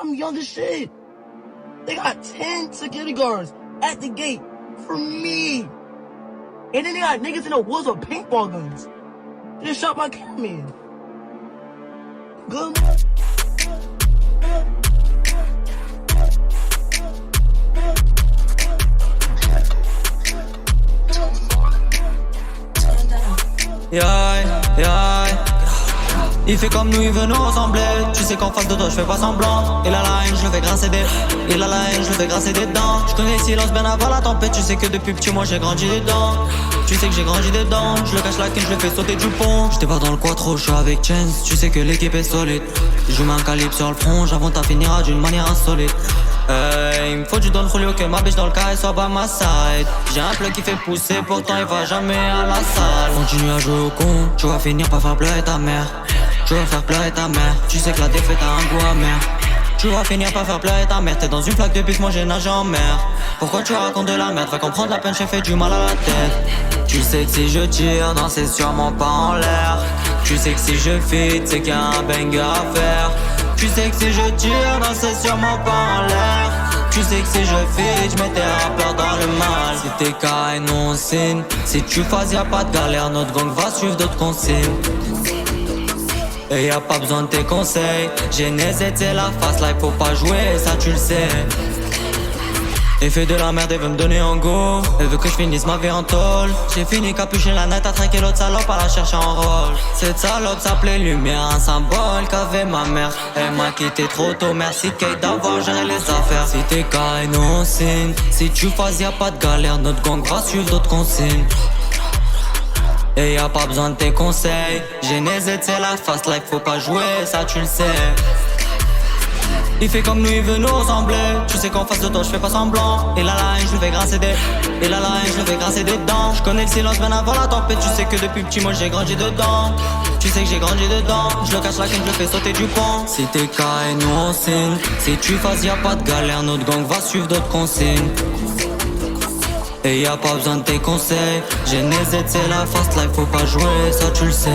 I'm young as shit. They got 10 security guards at the gate for me. And then they got niggas in the woods with paintball guns. They just shot my cameraman. Good. Il fait comme nous, il veut nous ressembler. Tu sais qu'en face de toi, je fais pas semblant. Il a la haine, je le fais grincer des. Il a la haine, je le fais grincer des dents. Je connais le silence bien avant la tempête. Tu sais que depuis petit, moi j'ai grandi dedans. Tu sais que j'ai grandi dedans. Je le cache la quine, je le fais sauter du pont. J'étais pas dans le quattro, je suis avec Chance. Tu sais que l'équipe est solide. Je mets un calibre sur le front, j'avance ta finira d'une manière insolite. Il me faut du Don Julio que ma biche dans le carré soit by my side. J'ai un plug qui fait pousser, pourtant il va jamais à la salle. Continue à jouer au con, tu vas finir par faire pleurer ta mère. Tu vas faire pleurer ta mère, tu sais que la défaite a un goût amer. Tu vas finir par faire pleurer ta mère, t'es dans une flaque de pisse, moi j'ai nagé en mer. Pourquoi tu racontes de la merde, va comprendre la peine, j'ai fait du mal à la tête. Tu sais que si je tire, non c'est sûrement pas en l'air. Tu sais que si je fit, c'est qu'il y a un banger à faire. Tu sais que si je tire, non c'est sûrement pas en l'air. Tu sais que si je fit, je mettais rappeur dans le mal. Si t'es carré, non on signe. Si tu fasses y'a pas de galère, notre gang va suivre d'autres consignes. Et y'a pas besoin de tes conseils. Genesis c'est la fast life, faut pas jouer, ça tu le sais. Elle fait de la merde, elle veut me donner un go. Elle veut que je finisse ma vie en tôle. J'ai fini capuché la night, à traquer l'autre salope, à la chercher en rôle. Cette salope s'appelait Lumière, un symbole qu'avait ma mère. Elle m'a quitté trop tôt, merci Kate d'avoir géré les affaires. Si t'es carré, nous on signe. Si tu fasses y'a pas de galère, notre gang va suivre d'autres consignes. Et y'a pas besoin de tes conseils. Genesis c'est la fast life, faut pas jouer, ça tu le sais. Il fait comme nous, il veut nous ressembler. Tu sais qu'en face de toi, je fais pas semblant. Il a la haine, je le fais grincer des. Il a la haine, je le fais grincer des dents. Je connais le silence bien avant la tempête. Tu sais que depuis petit, moi j'ai grandi dedans. Tu sais que j'ai grandi dedans. Je le cache la quine, je le fais sauter du pont. Si t'es carré, nous on signe. Si tu fasses, y'a pas de galère, notre gang va suivre d'autres consignes. Et y'a pas besoin de tes conseils. Genesis c'est la fast life, faut pas jouer, ça tu le sais.